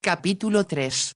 Capítulo 3.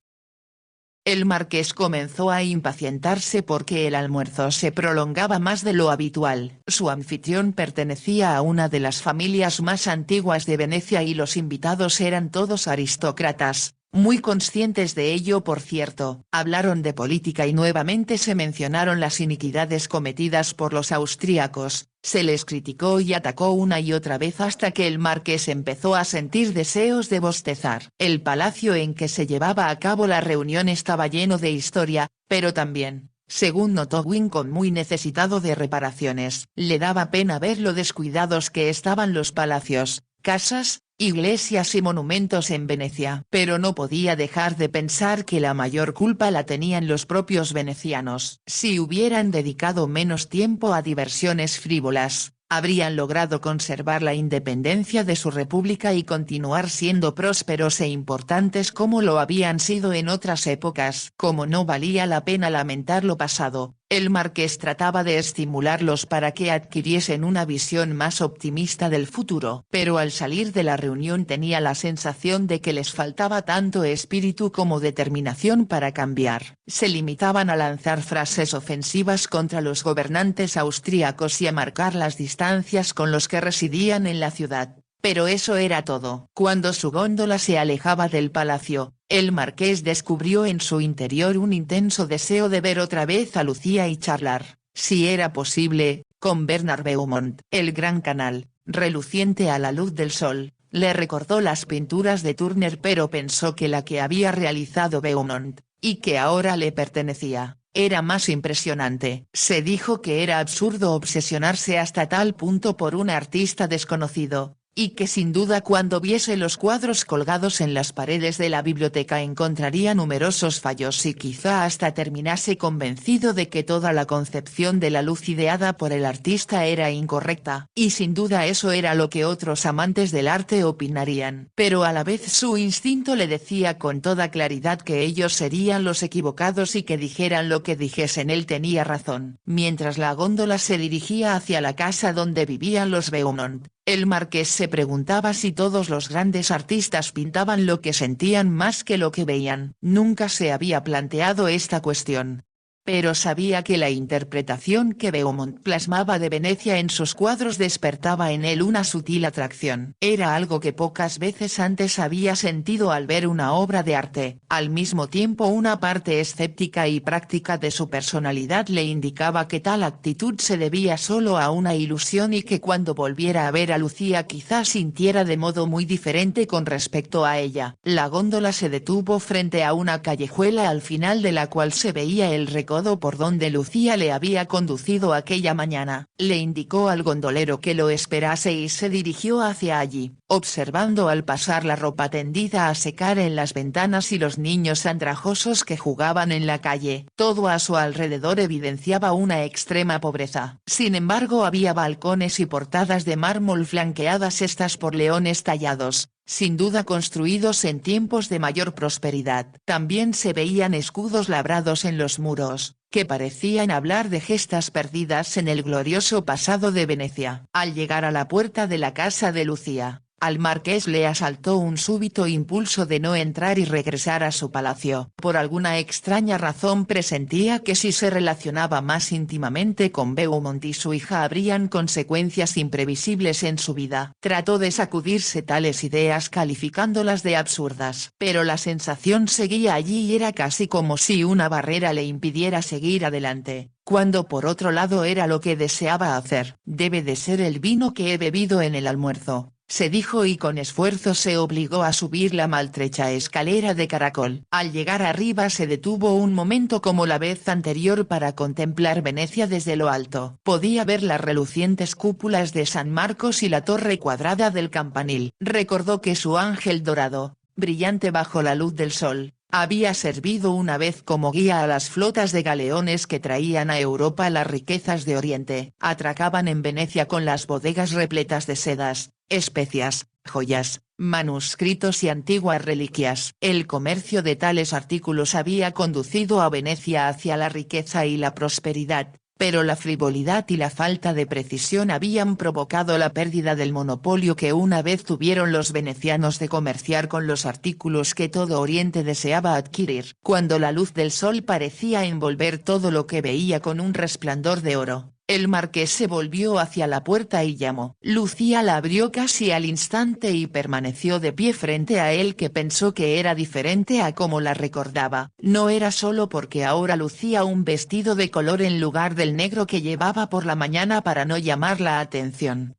El marqués comenzó a impacientarse porque el almuerzo se prolongaba más de lo habitual. Su anfitrión pertenecía a una de las familias más antiguas de Venecia y los invitados eran todos aristócratas, muy conscientes de ello por cierto. Hablaron de política y nuevamente se mencionaron las iniquidades cometidas por los austríacos, se les criticó y atacó una y otra vez hasta que el marqués empezó a sentir deseos de bostezar. El palacio en que se llevaba a cabo la reunión estaba lleno de historia, pero también, según notó Wincott, muy necesitado de reparaciones. Le daba pena ver lo descuidados que estaban los palacios, casas, iglesias y monumentos en Venecia. Pero no podía dejar de pensar que la mayor culpa la tenían los propios venecianos. Si hubieran dedicado menos tiempo a diversiones frívolas, habrían logrado conservar la independencia de su república y continuar siendo prósperos e importantes como lo habían sido en otras épocas. Como no valía la pena lamentar lo pasado, el marqués trataba de estimularlos para que adquiriesen una visión más optimista del futuro. Pero al salir de la reunión tenía la sensación de que les faltaba tanto espíritu como determinación para cambiar. Se limitaban a lanzar frases ofensivas contra los gobernantes austríacos y a marcar las distancias con los que residían en la ciudad. Pero eso era todo. Cuando su góndola se alejaba del palacio, el marqués descubrió en su interior un intenso deseo de ver otra vez a Lucía y charlar, si era posible, con Bernard Beaumont. El gran canal, reluciente a la luz del sol, le recordó las pinturas de Turner, pero pensó que la que había realizado Beaumont, y que ahora le pertenecía, era más impresionante. Se dijo que era absurdo obsesionarse hasta tal punto por un artista desconocido, y que sin duda cuando viese los cuadros colgados en las paredes de la biblioteca encontraría numerosos fallos y quizá hasta terminase convencido de que toda la concepción de la luz ideada por el artista era incorrecta. Y sin duda eso era lo que otros amantes del arte opinarían. Pero a la vez su instinto le decía con toda claridad que ellos serían los equivocados y que dijeran lo que dijesen él tenía razón. Mientras la góndola se dirigía hacia la casa donde vivían los Beaumont, el marqués se preguntaba si todos los grandes artistas pintaban lo que sentían más que lo que veían. Nunca se había planteado esta cuestión, pero sabía que la interpretación que Beaumont plasmaba de Venecia en sus cuadros despertaba en él una sutil atracción. Era algo que pocas veces antes había sentido al ver una obra de arte. Al mismo tiempo una parte escéptica y práctica de su personalidad le indicaba que tal actitud se debía solo a una ilusión y que cuando volviera a ver a Lucía quizás sintiera de modo muy diferente con respecto a ella. La góndola se detuvo frente a una callejuela al final de la cual se veía el recodo por donde Lucía le había conducido aquella mañana. Le indicó al gondolero que lo esperase y se dirigió hacia allí, observando al pasar la ropa tendida a secar en las ventanas y los niños andrajosos que jugaban en la calle. Todo a su alrededor evidenciaba una extrema pobreza. Sin embargo había balcones y portadas de mármol flanqueadas estas por leones tallados, sin duda construidos en tiempos de mayor prosperidad. También se veían escudos labrados en los muros, que parecían hablar de gestas perdidas en el glorioso pasado de Venecia. Al llegar a la puerta de la casa de Lucía, al marqués le asaltó un súbito impulso de no entrar y regresar a su palacio. Por alguna extraña razón presentía que si se relacionaba más íntimamente con Beaumont y su hija habrían consecuencias imprevisibles en su vida. Trató de sacudirse tales ideas calificándolas de absurdas. Pero la sensación seguía allí y era casi como si una barrera le impidiera seguir adelante, cuando por otro lado era lo que deseaba hacer. Debe de ser el vino que he bebido en el almuerzo, se dijo y con esfuerzo se obligó a subir la maltrecha escalera de caracol. Al llegar arriba se detuvo un momento como la vez anterior para contemplar Venecia desde lo alto. Podía ver las relucientes cúpulas de San Marcos y la torre cuadrada del campanil. Recordó que su ángel dorado, brillante bajo la luz del sol, había servido una vez como guía a las flotas de galeones que traían a Europa las riquezas de Oriente. Atracaban en Venecia con las bodegas repletas de sedas, especias, joyas, manuscritos y antiguas reliquias. El comercio de tales artículos había conducido a Venecia hacia la riqueza y la prosperidad, Pero la frivolidad y la falta de precisión habían provocado la pérdida del monopolio que una vez tuvieron los venecianos de comerciar con los artículos que todo Oriente deseaba adquirir. Cuando la luz del sol parecía envolver todo lo que veía con un resplandor de oro, el marqués se volvió hacia la puerta y llamó. Lucía la abrió casi al instante y permaneció de pie frente a él, que pensó que era diferente a como la recordaba. No era solo porque ahora lucía un vestido de color en lugar del negro que llevaba por la mañana para no llamar la atención.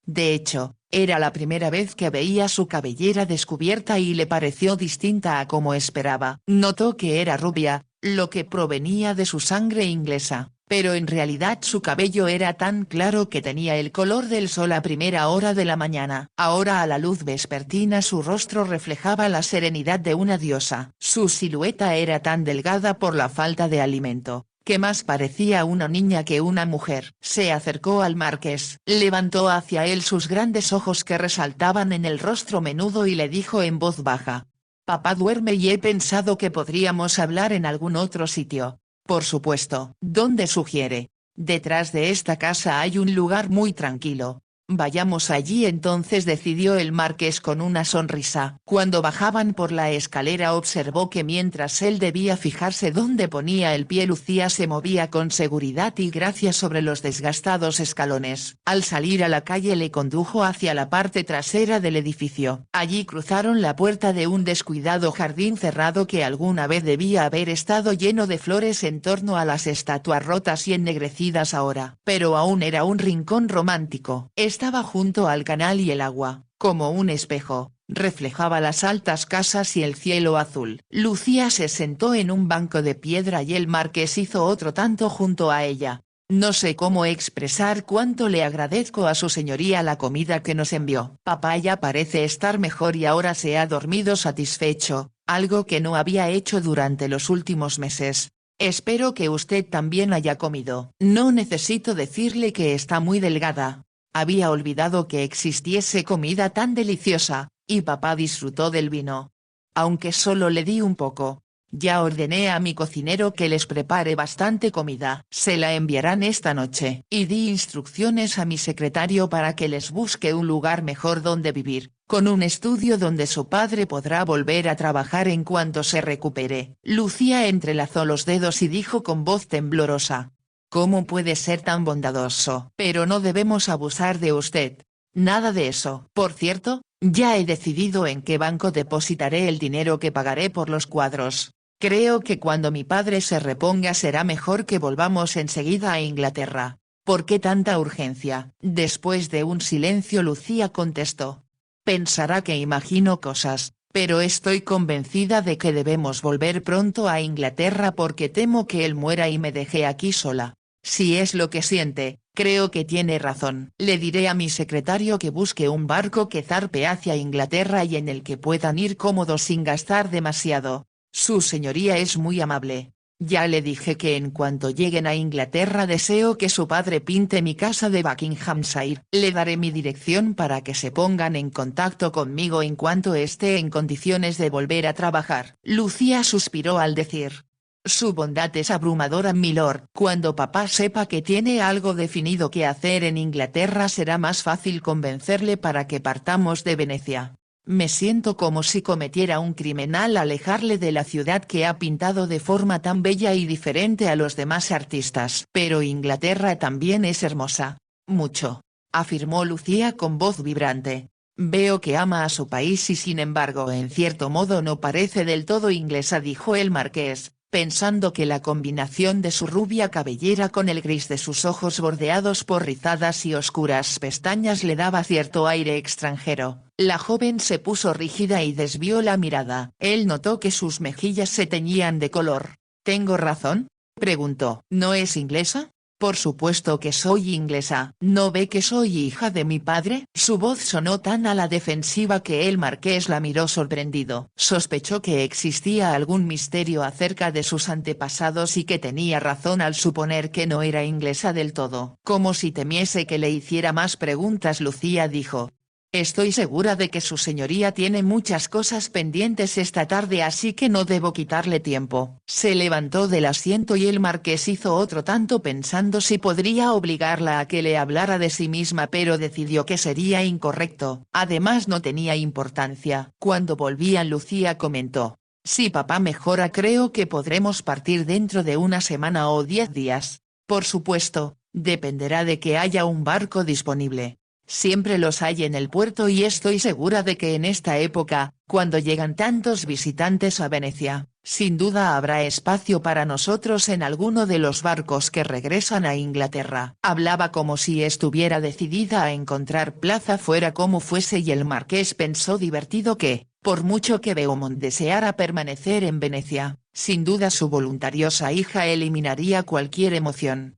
De hecho, era la primera vez que veía su cabellera descubierta y le pareció distinta a como esperaba. Notó que era rubia, lo que provenía de su sangre inglesa, pero en realidad su cabello era tan claro que tenía el color del sol a primera hora de la mañana. Ahora a la luz vespertina su rostro reflejaba la serenidad de una diosa. Su silueta era tan delgada por la falta de alimento, que más parecía una niña que una mujer. Se acercó al marqués, levantó hacia él sus grandes ojos que resaltaban en el rostro menudo y le dijo en voz baja: «Papá duerme y he pensado que podríamos hablar en algún otro sitio». «Por supuesto». «¿Dónde sugiere?» «Detrás de esta casa hay un lugar muy tranquilo. Vayamos allí entonces», decidió el marqués con una sonrisa. Cuando bajaban por la escalera observó que mientras él debía fijarse dónde ponía el pie, Lucía se movía con seguridad y gracia sobre los desgastados escalones. Al salir a la calle le condujo hacia la parte trasera del edificio. Allí cruzaron la puerta de un descuidado jardín cerrado que alguna vez debía haber estado lleno de flores en torno a las estatuas rotas y ennegrecidas ahora. Pero aún era un rincón romántico. Estaba junto al canal y el agua, como un espejo, reflejaba las altas casas y el cielo azul. Lucía se sentó en un banco de piedra y el marqués hizo otro tanto junto a ella. «No sé cómo expresar cuánto le agradezco a su señoría la comida que nos envió. Papá ya parece estar mejor y ahora se ha dormido satisfecho, algo que no había hecho durante los últimos meses. Espero que usted también haya comido». «No necesito decirle que está muy delgada». Había olvidado que existiese comida tan deliciosa, y papá disfrutó del vino. «Aunque solo le di un poco. Ya ordené a mi cocinero que les prepare bastante comida. Se la enviarán esta noche. Y di instrucciones a mi secretario para que les busque un lugar mejor donde vivir, con un estudio donde su padre podrá volver a trabajar en cuanto se recupere». Lucía entrelazó los dedos y dijo con voz temblorosa: «¿Cómo puede ser tan bondadoso? Pero no debemos abusar de usted». «Nada de eso. Por cierto, ya he decidido en qué banco depositaré el dinero que pagaré por los cuadros. Creo que cuando mi padre se reponga será mejor que volvamos enseguida a Inglaterra». «¿Por qué tanta urgencia?». Después de un silencio Lucía contestó: «Pensará que imagino cosas, pero estoy convencida de que debemos volver pronto a Inglaterra porque temo que él muera y me deje aquí sola. Si es lo que siente, creo que tiene razón. Le diré a mi secretario que busque un barco que zarpe hacia Inglaterra y en el que puedan ir cómodos sin gastar demasiado. Su señoría es muy amable. Ya le dije que en cuanto lleguen a Inglaterra deseo que su padre pinte mi casa de Buckinghamshire. Le daré mi dirección para que se pongan en contacto conmigo en cuanto esté en condiciones de volver a trabajar». Lucía suspiró al decir: «Su bondad es abrumadora, milord. Cuando papá sepa que tiene algo definido que hacer en Inglaterra será más fácil convencerle para que partamos de Venecia. Me siento como si cometiera un crimen al alejarle de la ciudad que ha pintado de forma tan bella y diferente a los demás artistas». «Pero Inglaterra también es hermosa. Mucho», afirmó Lucía con voz vibrante. «Veo que ama a su país y sin embargo en cierto modo no parece del todo inglesa», dijo el marqués, pensando que la combinación de su rubia cabellera con el gris de sus ojos bordeados por rizadas y oscuras pestañas le daba cierto aire extranjero. La joven se puso rígida y desvió la mirada. Él notó que sus mejillas se teñían de color. «¿Tengo razón?», preguntó. «¿No es inglesa?». «Por supuesto que soy inglesa. ¿No ve que soy hija de mi padre?». Su voz sonó tan a la defensiva que el marqués la miró sorprendido. Sospechó que existía algún misterio acerca de sus antepasados y que tenía razón al suponer que no era inglesa del todo. Como si temiese que le hiciera más preguntas, Lucía dijo: Estoy segura de que su señoría tiene muchas cosas pendientes esta tarde así que no debo quitarle tiempo. Se levantó del asiento y el marqués hizo otro tanto pensando si podría obligarla a que le hablara de sí misma pero decidió que sería incorrecto, además no tenía importancia. Cuando volvían Lucía comentó: si papá mejora creo que podremos partir dentro de una semana o 10 días. Por supuesto, dependerá de que haya un barco disponible. Siempre los hay en el puerto y estoy segura de que en esta época, cuando llegan tantos visitantes a Venecia, sin duda habrá espacio para nosotros en alguno de los barcos que regresan a Inglaterra. Hablaba como si estuviera decidida a encontrar plaza fuera como fuese y el marqués pensó divertido que, por mucho que Beaumont deseara permanecer en Venecia, sin duda su voluntariosa hija eliminaría cualquier emoción.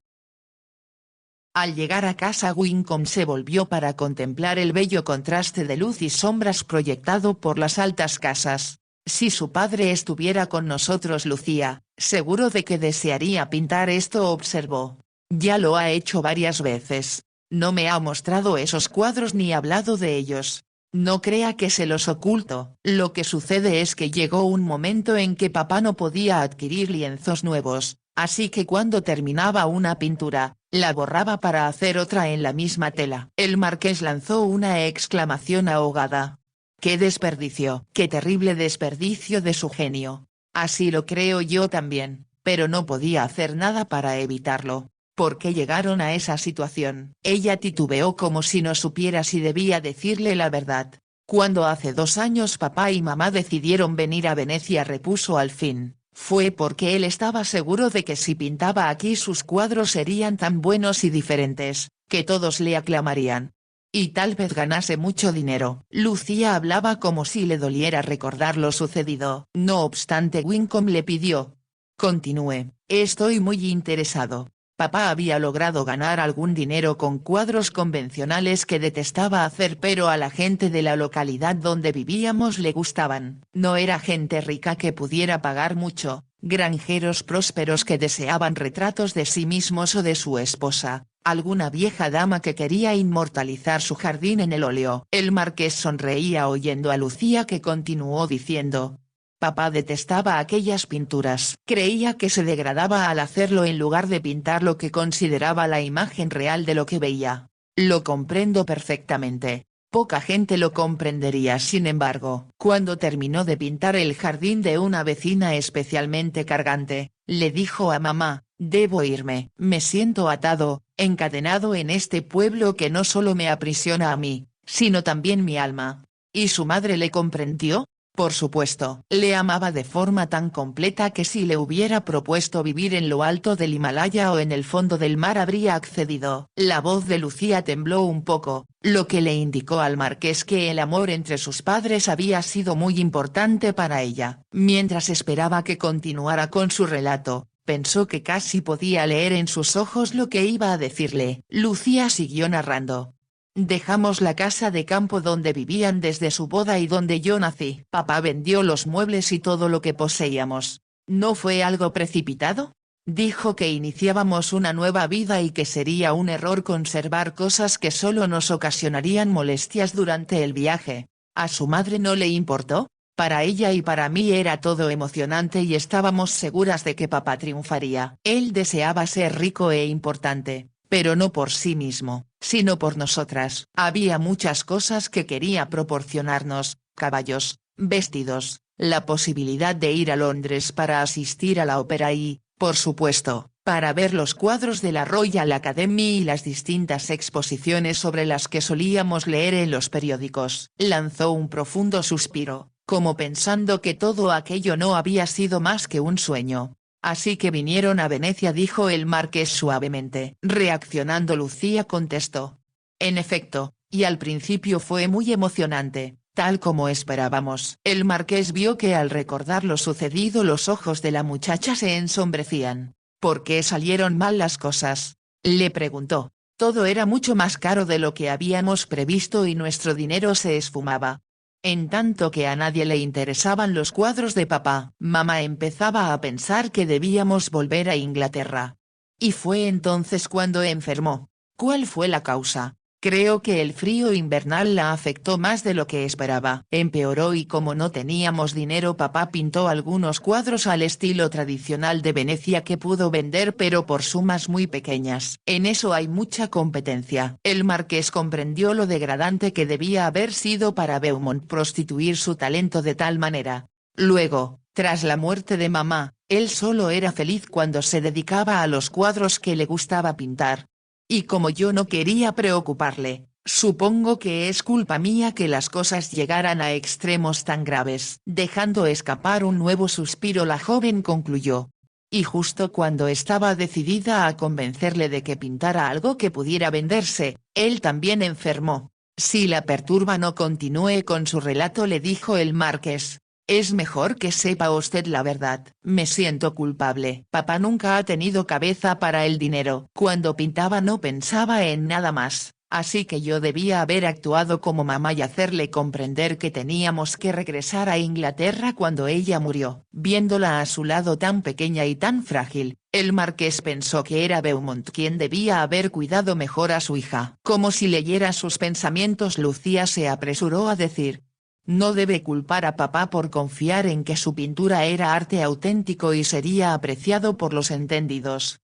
Al llegar a casa Wincombe se volvió para contemplar el bello contraste de luz y sombras proyectado por las altas casas. Si su padre estuviera con nosotros Lucía, seguro de que desearía pintar esto observó. Ya lo ha hecho varias veces. No me ha mostrado esos cuadros ni hablado de ellos. No crea que se los oculto. Lo que sucede es que llegó un momento en que papá no podía adquirir lienzos nuevos, así que cuando terminaba una pintura, la borraba para hacer otra en la misma tela. El marqués lanzó una exclamación ahogada. ¡Qué desperdicio! ¡Qué terrible desperdicio de su genio! Así lo creo yo también, pero no podía hacer nada para evitarlo. ¿Por qué llegaron a esa situación? Ella titubeó como si no supiera si debía decirle la verdad. Cuando hace 2 años papá y mamá decidieron venir a Venecia repuso al fin. Fue porque él estaba seguro de que si pintaba aquí sus cuadros serían tan buenos y diferentes, que todos le aclamarían. Y tal vez ganase mucho dinero. Lucía hablaba como si le doliera recordar lo sucedido. No obstante Wincombe le pidió: continúe, estoy muy interesado. Papá había logrado ganar algún dinero con cuadros convencionales que detestaba hacer pero a la gente de la localidad donde vivíamos le gustaban. No era gente rica que pudiera pagar mucho, granjeros prósperos que deseaban retratos de sí mismos o de su esposa, alguna vieja dama que quería inmortalizar su jardín en el óleo. El marqués sonreía oyendo a Lucía que continuó diciendo: papá detestaba aquellas pinturas. Creía que se degradaba al hacerlo en lugar de pintar lo que consideraba la imagen real de lo que veía. Lo comprendo perfectamente. Poca gente lo comprendería sin embargo. Cuando terminó de pintar el jardín de una vecina especialmente cargante, le dijo a mamá: debo irme. Me siento atado, encadenado en este pueblo que no solo me aprisiona a mí, sino también mi alma. ¿Y su madre le comprendió? Por supuesto. Le amaba de forma tan completa que si le hubiera propuesto vivir en lo alto del Himalaya o en el fondo del mar habría accedido. La voz de Lucía tembló un poco, lo que le indicó al marqués que el amor entre sus padres había sido muy importante para ella. Mientras esperaba que continuara con su relato, pensó que casi podía leer en sus ojos lo que iba a decirle. Lucía siguió narrando. Dejamos la casa de campo donde vivían desde su boda y donde yo nací. Papá vendió los muebles y todo lo que poseíamos. ¿No fue algo precipitado? Dijo que iniciábamos una nueva vida y que sería un error conservar cosas que solo nos ocasionarían molestias durante el viaje. ¿A su madre no le importó? Para ella y para mí era todo emocionante y estábamos seguras de que papá triunfaría. Él deseaba ser rico e importante, pero no por sí mismo, sino por nosotras. Había muchas cosas que quería proporcionarnos: caballos, vestidos, la posibilidad de ir a Londres para asistir a la ópera y, por supuesto, para ver los cuadros de la Royal Academy y las distintas exposiciones sobre las que solíamos leer en los periódicos. Lanzó un profundo suspiro, como pensando que todo aquello no había sido más que un sueño. Así que vinieron a Venecia, dijo el marqués suavemente. Reaccionando Lucía contestó: en efecto, y al principio fue muy emocionante, tal como esperábamos. El marqués vio que al recordar lo sucedido los ojos de la muchacha se ensombrecían. ¿Por qué salieron mal las cosas?, le preguntó. Todo era mucho más caro de lo que habíamos previsto y nuestro dinero se esfumaba. En tanto que a nadie le interesaban los cuadros de papá. Mamá empezaba a pensar que debíamos volver a Inglaterra. Y fue entonces cuando enfermó. ¿Cuál fue la causa? Creo que el frío invernal la afectó más de lo que esperaba. Empeoró y como no teníamos dinero papá pintó algunos cuadros al estilo tradicional de Venecia que pudo vender pero por sumas muy pequeñas. En eso hay mucha competencia. El marqués comprendió lo degradante que debía haber sido para Beaumont prostituir su talento de tal manera. Luego, tras la muerte de mamá, él solo era feliz cuando se dedicaba a los cuadros que le gustaba pintar. Y como yo no quería preocuparle, supongo que es culpa mía que las cosas llegaran a extremos tan graves. Dejando escapar un nuevo suspiro la joven concluyó. Y justo cuando estaba decidida a convencerle de que pintara algo que pudiera venderse, él también enfermó. Si la perturba no continúe con su relato le dijo el marqués. Es mejor que sepa usted la verdad. Me siento culpable. Papá nunca ha tenido cabeza para el dinero. Cuando pintaba no pensaba en nada más, así que yo debía haber actuado como mamá y hacerle comprender que teníamos que regresar a Inglaterra cuando ella murió. Viéndola a su lado tan pequeña y tan frágil, el marqués pensó que era Beaumont quien debía haber cuidado mejor a su hija. Como si leyera sus pensamientos Lucía se apresuró a decir. No debe culpar a papá por confiar en que su pintura era arte auténtico y sería apreciado por los entendidos.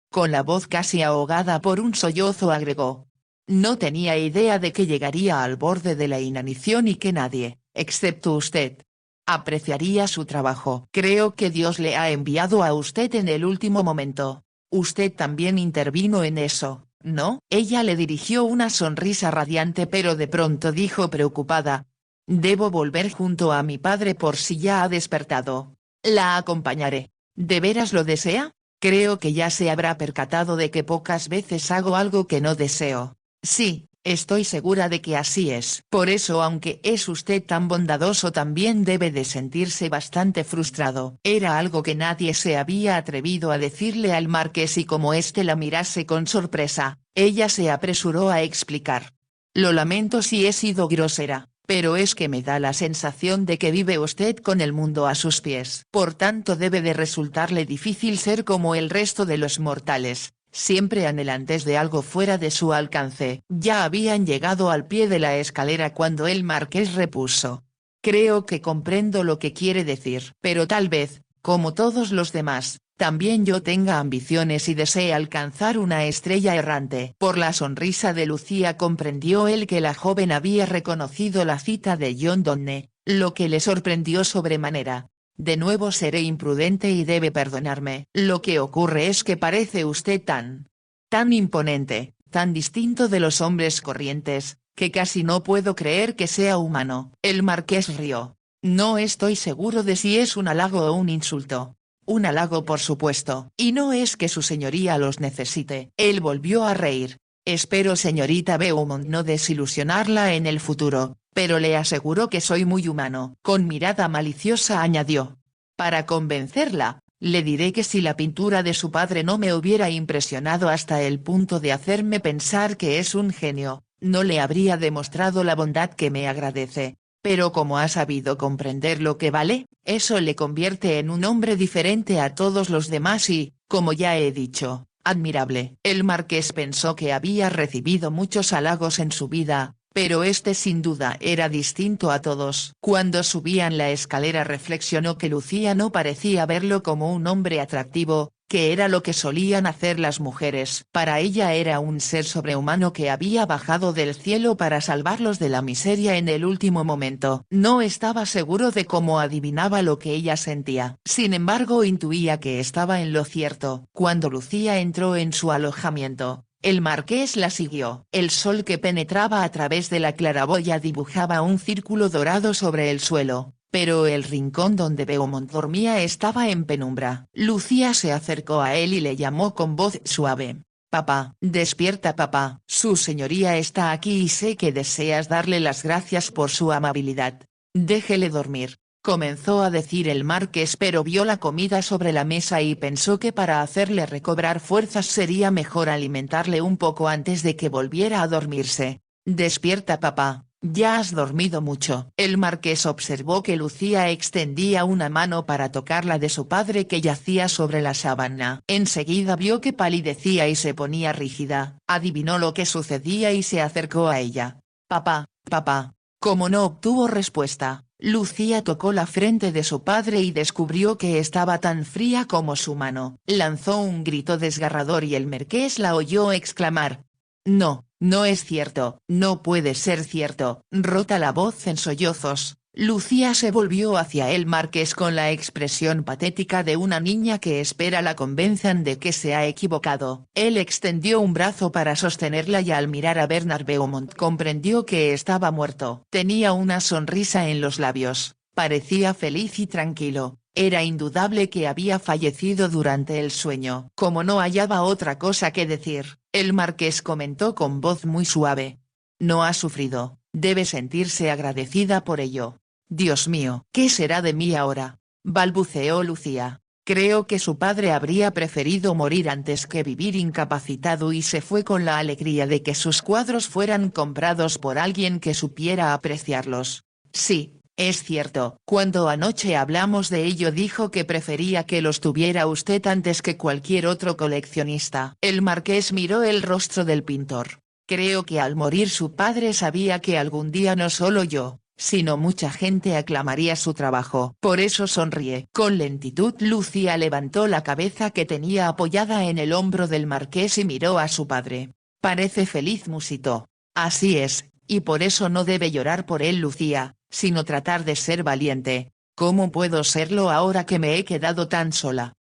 Con la voz casi ahogada por un sollozo agregó. No tenía idea de que llegaría al borde de la inanición y que nadie, excepto usted, apreciaría su trabajo. Creo que Dios le ha enviado a usted en el último momento. Usted también intervino en eso, ¿no? Ella le dirigió una sonrisa radiante pero de pronto dijo preocupada. Debo volver junto a mi padre por si ya ha despertado. La acompañaré. ¿De veras lo desea? Creo que ya se habrá percatado de que pocas veces hago algo que no deseo. Sí, estoy segura de que así es. Por eso aunque es usted tan bondadoso también debe de sentirse bastante frustrado. Era algo que nadie se había atrevido a decirle al marqués y como éste la mirase con sorpresa, ella se apresuró a explicar. Lo lamento si he sido grosera. Pero es que me da la sensación de que vive usted con el mundo a sus pies. Por tanto debe de resultarle difícil ser como el resto de los mortales, siempre anhelantes de algo fuera de su alcance. Ya habían llegado al pie de la escalera cuando el marqués repuso. Creo que comprendo lo que quiere decir. Pero tal vez, como todos los demás, también yo tenga ambiciones y desee alcanzar una estrella errante. Por la sonrisa de Lucía comprendió él que la joven había reconocido la cita de John Donne, lo que le sorprendió sobremanera. De nuevo seré imprudente y debe perdonarme. Lo que ocurre es que parece usted tan imponente, tan distinto de los hombres corrientes, que casi no puedo creer que sea humano. El marqués rió. No estoy seguro de si es un halago o un insulto. Un halago por supuesto. Y no es que su señoría los necesite. Él volvió a reír. Espero señorita Beaumont no desilusionarla en el futuro, pero le aseguro que soy muy humano. Con mirada maliciosa añadió. Para convencerla, le diré que si la pintura de su padre no me hubiera impresionado hasta el punto de hacerme pensar que es un genio, no le habría demostrado la bondad que me agradece. Pero como ha sabido comprender lo que vale, eso le convierte en un hombre diferente a todos los demás y, como ya he dicho, admirable. El marqués pensó que había recibido muchos halagos en su vida, pero este sin duda era distinto a todos. Cuando subían la escalera reflexionó que Lucía no parecía verlo como un hombre atractivo, que era lo que solían hacer las mujeres. Para ella era un ser sobrehumano que había bajado del cielo para salvarlos de la miseria en el último momento. No estaba seguro de cómo adivinaba lo que ella sentía. Sin embargo intuía que estaba en lo cierto. Cuando Lucía entró en su alojamiento, el marqués la siguió. El sol que penetraba a través de la claraboya dibujaba un círculo dorado sobre el suelo, pero el rincón donde Beaumont dormía estaba en penumbra. Lucía se acercó a él y le llamó con voz suave. Papá, despierta papá. Su señoría está aquí y sé que deseas darle las gracias por su amabilidad. Déjele dormir. Comenzó a decir el marqués pero vio la comida sobre la mesa y pensó que para hacerle recobrar fuerzas sería mejor alimentarle un poco antes de que volviera a dormirse. Despierta papá, ya has dormido mucho. El marqués observó que Lucía extendía una mano para tocar la de su padre que yacía sobre la sábana. Enseguida vio que palidecía y se ponía rígida, adivinó lo que sucedía y se acercó a ella. Papá, papá. Como no obtuvo respuesta, Lucía tocó la frente de su padre y descubrió que estaba tan fría como su mano. Lanzó un grito desgarrador y el marqués la oyó exclamar: «No, no es cierto, no puede ser cierto», rota la voz en sollozos. Lucía se volvió hacia el marqués con la expresión patética de una niña que espera la convenzan de que se ha equivocado. Él extendió un brazo para sostenerla y al mirar a Bernard Beaumont comprendió que estaba muerto. Tenía una sonrisa en los labios, parecía feliz y tranquilo. Era indudable que había fallecido durante el sueño. Como no hallaba otra cosa que decir, el marqués comentó con voz muy suave: «No ha sufrido, debe sentirse agradecida por ello». «Dios mío, ¿qué será de mí ahora?», balbuceó Lucía. Creo que su padre habría preferido morir antes que vivir incapacitado y se fue con la alegría de que sus cuadros fueran comprados por alguien que supiera apreciarlos. Sí. Es cierto, cuando anoche hablamos de ello dijo que prefería que los tuviera usted antes que cualquier otro coleccionista». El marqués miró el rostro del pintor. «Creo que al morir su padre sabía que algún día no solo yo, sino mucha gente aclamaría su trabajo. Por eso sonríe». Con lentitud Lucía levantó la cabeza que tenía apoyada en el hombro del marqués y miró a su padre. «Parece feliz», musitó. «Así es, y por eso no debe llorar por él Lucía, sino tratar de ser valiente. ¿Cómo puedo serlo ahora que me he quedado tan sola?».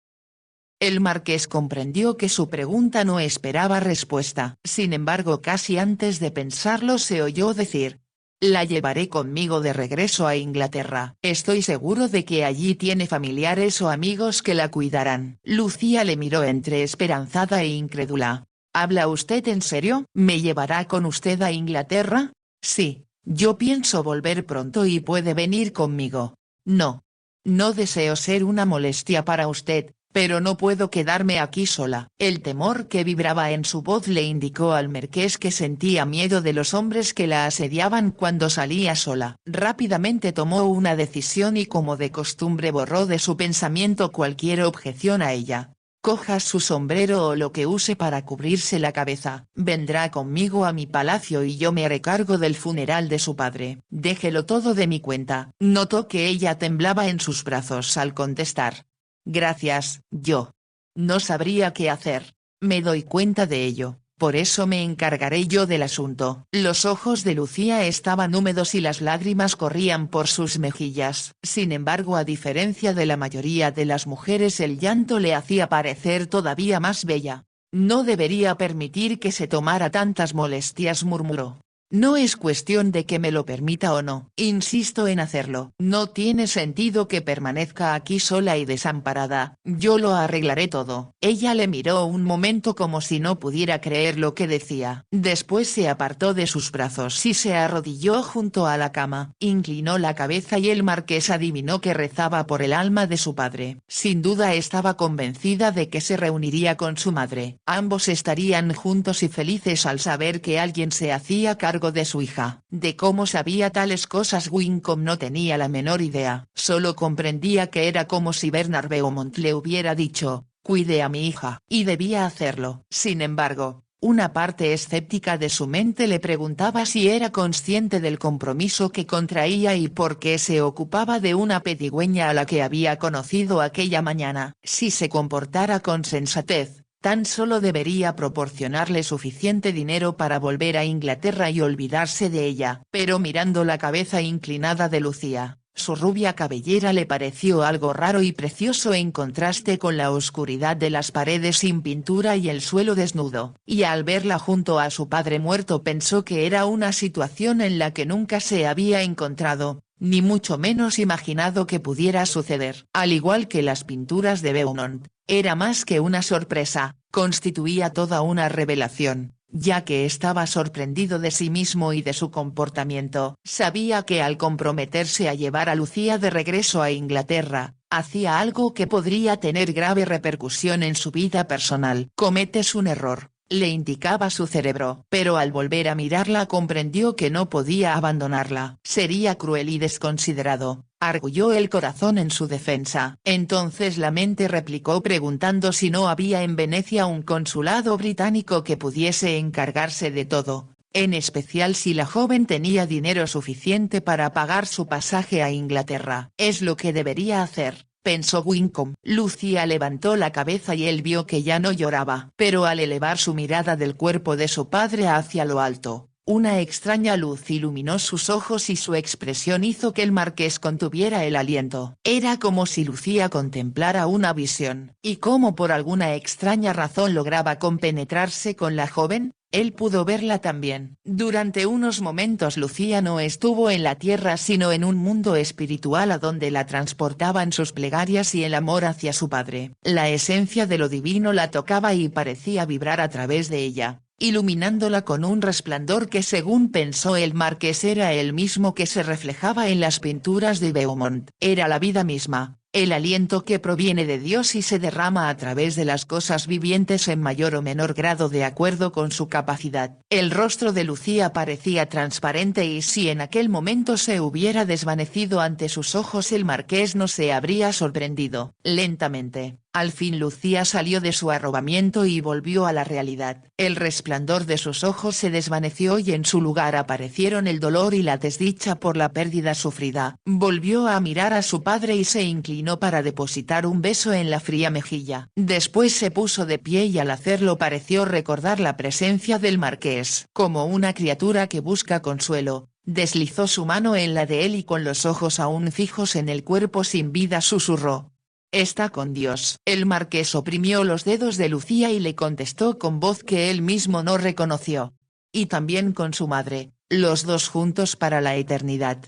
El marqués comprendió que su pregunta no esperaba respuesta. Sin embargo, casi antes de pensarlo se oyó decir: «La llevaré conmigo de regreso a Inglaterra. Estoy seguro de que allí tiene familiares o amigos que la cuidarán». Lucía le miró entre esperanzada e incrédula. «¿Habla usted en serio? ¿Me llevará con usted a Inglaterra?». «Sí, yo pienso volver pronto y puede venir conmigo». «No. No deseo ser una molestia para usted, pero no puedo quedarme aquí sola». El temor que vibraba en su voz le indicó al marqués que sentía miedo de los hombres que la asediaban cuando salía sola. Rápidamente tomó una decisión y como de costumbre borró de su pensamiento cualquier objeción a ella. «Coja su sombrero o lo que use para cubrirse la cabeza. Vendrá conmigo a mi palacio y yo me haré cargo del funeral de su padre. Déjelo todo de mi cuenta». Notó que ella temblaba en sus brazos al contestar: «Gracias, yo no sabría qué hacer. Me doy cuenta de ello, por eso me encargaré yo del asunto». Los ojos de Lucía estaban húmedos y las lágrimas corrían por sus mejillas. Sin embargo, a diferencia de la mayoría de las mujeres, el llanto le hacía parecer todavía más bella. «No debería permitir que se tomara tantas molestias», murmuró. «No es cuestión de que me lo permita o no. Insisto en hacerlo. No tiene sentido que permanezca aquí sola y desamparada. Yo lo arreglaré todo». Ella le miró un momento como si no pudiera creer lo que decía. Después se apartó de sus brazos y se arrodilló junto a la cama. Inclinó la cabeza y el marqués adivinó que rezaba por el alma de su padre. Sin duda estaba convencida de que se reuniría con su madre. Ambos estarían juntos y felices al saber que alguien se hacía cargo de su hija. De cómo sabía tales cosas Wincom no tenía la menor idea. Solo comprendía que era como si Bernard Beaumont le hubiera dicho: «Cuide a mi hija», y debía hacerlo. Sin embargo, una parte escéptica de su mente le preguntaba si era consciente del compromiso que contraía y por qué se ocupaba de una pedigüeña a la que había conocido aquella mañana. Si se comportara con sensatez, tan solo debería proporcionarle suficiente dinero para volver a Inglaterra y olvidarse de ella. Pero mirando la cabeza inclinada de Lucía, su rubia cabellera le pareció algo raro y precioso en contraste con la oscuridad de las paredes sin pintura y el suelo desnudo. Y al verla junto a su padre muerto pensó que era una situación en la que nunca se había encontrado, ni mucho menos imaginado que pudiera suceder. Al igual que las pinturas de Beaumont, era más que una sorpresa, constituía toda una revelación, ya que estaba sorprendido de sí mismo y de su comportamiento. Sabía que al comprometerse a llevar a Lucía de regreso a Inglaterra, hacía algo que podría tener grave repercusión en su vida personal. «Cometes un error», le indicaba su cerebro. Pero al volver a mirarla comprendió que no podía abandonarla. Sería cruel y desconsiderado, arguyó el corazón en su defensa. Entonces la mente replicó preguntando si no había en Venecia un consulado británico que pudiese encargarse de todo, en especial si la joven tenía dinero suficiente para pagar su pasaje a Inglaterra. Es lo que debería hacer, pensó Wincombe. Lucía levantó la cabeza y él vio que ya no lloraba. Pero al elevar su mirada del cuerpo de su padre hacia lo alto, una extraña luz iluminó sus ojos y su expresión hizo que el marqués contuviera el aliento. Era como si Lucía contemplara una visión. Y como por alguna extraña razón lograba compenetrarse con la joven, él pudo verla también. Durante unos momentos Lucía no estuvo en la tierra sino en un mundo espiritual a donde la transportaban sus plegarias y el amor hacia su padre. La esencia de lo divino la tocaba y parecía vibrar a través de ella, iluminándola con un resplandor que según pensó el marqués era el mismo que se reflejaba en las pinturas de Beaumont. Era la vida misma, el aliento que proviene de Dios y se derrama a través de las cosas vivientes en mayor o menor grado de acuerdo con su capacidad. El rostro de Lucía parecía transparente y si en aquel momento se hubiera desvanecido ante sus ojos el marqués no se habría sorprendido. Lentamente, al fin Lucía salió de su arrobamiento y volvió a la realidad. El resplandor de sus ojos se desvaneció y en su lugar aparecieron el dolor y la desdicha por la pérdida sufrida. Volvió a mirar a su padre y se inclinó para depositar un beso en la fría mejilla. Después se puso de pie y al hacerlo pareció recordar la presencia del marqués. Como una criatura que busca consuelo, deslizó su mano en la de él y con los ojos aún fijos en el cuerpo sin vida susurró: «Está con Dios». El marqués oprimió los dedos de Lucía y le contestó con voz que él mismo no reconoció: «Y también con su madre, los dos juntos para la eternidad».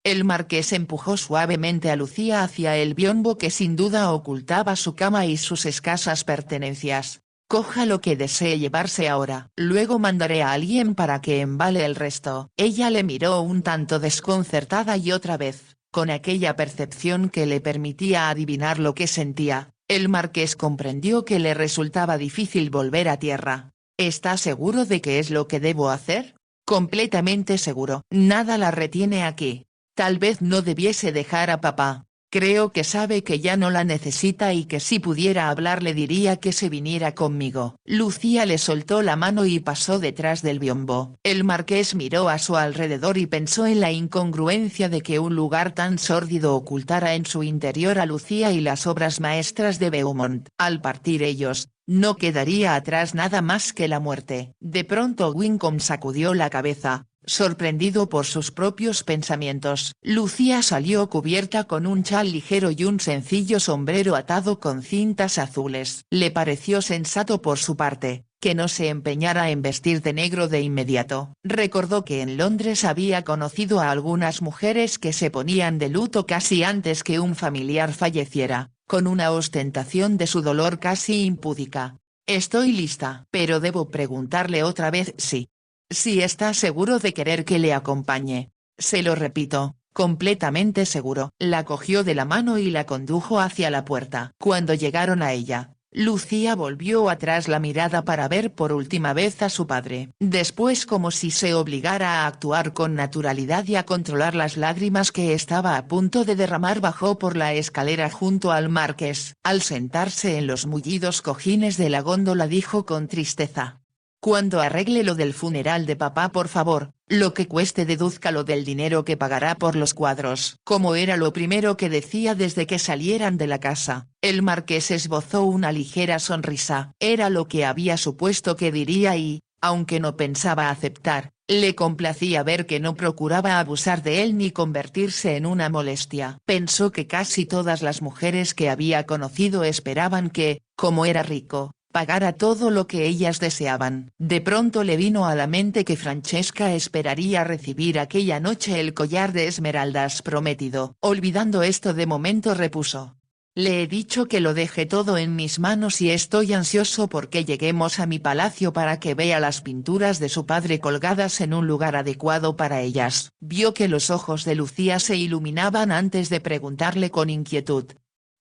El marqués empujó suavemente a Lucía hacia el biombo que sin duda ocultaba su cama y sus escasas pertenencias. «Coja lo que desee llevarse ahora. Luego mandaré a alguien para que embale el resto». Ella le miró un tanto desconcertada y otra vez, con aquella percepción que le permitía adivinar lo que sentía, el marqués comprendió que le resultaba difícil volver a tierra. «¿Está seguro de que es lo que debo hacer?» «Completamente seguro. Nada la retiene aquí. Tal vez no debiese dejar a papá. Creo que sabe que ya no la necesita y que si pudiera hablar le diría que se viniera conmigo». Lucía le soltó la mano y pasó detrás del biombo. El marqués miró a su alrededor y pensó en la incongruencia de que un lugar tan sórdido ocultara en su interior a Lucía y las obras maestras de Beaumont. Al partir ellos, no quedaría atrás nada más que la muerte. De pronto Wincombe sacudió la cabeza, sorprendido por sus propios pensamientos. Lucía salió cubierta con un chal ligero y un sencillo sombrero atado con cintas azules. Le pareció sensato por su parte, que no se empeñara en vestir de negro de inmediato. Recordó que en Londres había conocido a algunas mujeres que se ponían de luto casi antes que un familiar falleciera, con una ostentación de su dolor casi impúdica. «Estoy lista». «Pero debo preguntarle otra vez si está seguro de querer que le acompañe». «Se lo repito, completamente seguro». La cogió de la mano y la condujo hacia la puerta. Cuando llegaron a ella, Lucía volvió atrás la mirada para ver por última vez a su padre. Después, como si se obligara a actuar con naturalidad y a controlar las lágrimas que estaba a punto de derramar, bajó por la escalera junto al marqués. Al sentarse en los mullidos cojines de la góndola dijo con tristeza: «Cuando arregle lo del funeral de papá, por favor, lo que cueste dedúzcalo del dinero que pagará por los cuadros». Como era lo primero que decía desde que salieran de la casa, el marqués esbozó una ligera sonrisa. Era lo que había supuesto que diría y, aunque no pensaba aceptar, le complacía ver que no procuraba abusar de él ni convertirse en una molestia. Pensó que casi todas las mujeres que había conocido esperaban que, como era rico, pagara todo lo que ellas deseaban. De pronto le vino a la mente que Francesca esperaría recibir aquella noche el collar de esmeraldas prometido. Olvidando esto de momento repuso: «Le he dicho que lo deje todo en mis manos y estoy ansioso porque lleguemos a mi palacio para que vea las pinturas de su padre colgadas en un lugar adecuado para ellas». Vio que los ojos de Lucía se iluminaban antes de preguntarle con inquietud: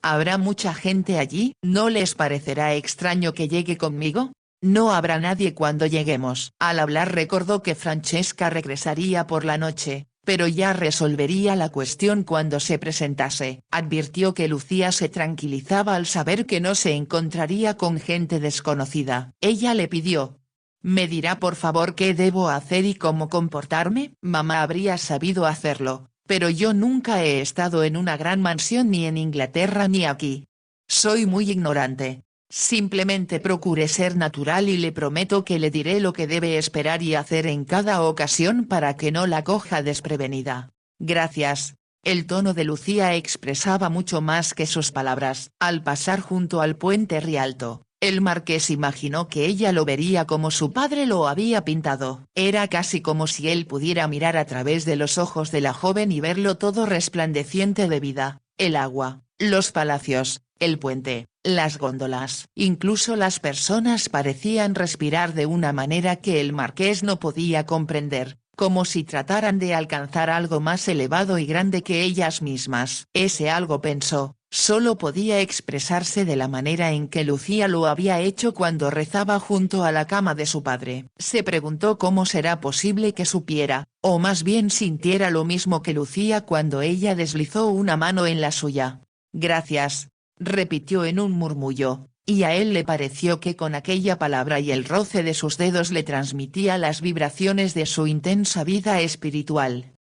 «¿Habrá mucha gente allí? ¿No les parecerá extraño que llegue conmigo?». No habrá nadie cuando lleguemos. Al hablar recordó que Francesca regresaría por la noche, pero ya resolvería la cuestión cuando se presentase. Advirtió que Lucía se tranquilizaba al saber que no se encontraría con gente desconocida. Ella le pidió: ¿me dirá por favor qué debo hacer y cómo comportarme? Mamá habría sabido hacerlo, pero yo nunca he estado en una gran mansión ni en Inglaterra ni aquí. Soy muy ignorante. Simplemente procure ser natural y le prometo que le diré lo que debe esperar y hacer en cada ocasión para que no la coja desprevenida. Gracias. El tono de Lucía expresaba mucho más que sus palabras. Al pasar junto al puente Rialto, el marqués imaginó que ella lo vería como su padre lo había pintado. Era casi como si él pudiera mirar a través de los ojos de la joven y verlo todo resplandeciente de vida: el agua, los palacios, el puente, las góndolas. Incluso las personas parecían respirar de una manera que el marqués no podía comprender, como si trataran de alcanzar algo más elevado y grande que ellas mismas. Ese algo, pensó, solo podía expresarse de la manera en que Lucía lo había hecho cuando rezaba junto a la cama de su padre. Se preguntó cómo será posible que supiera, o más bien sintiera lo mismo que Lucía cuando ella deslizó una mano en la suya. Gracias, repitió en un murmullo, y a él le pareció que con aquella palabra y el roce de sus dedos le transmitía las vibraciones de su intensa vida espiritual.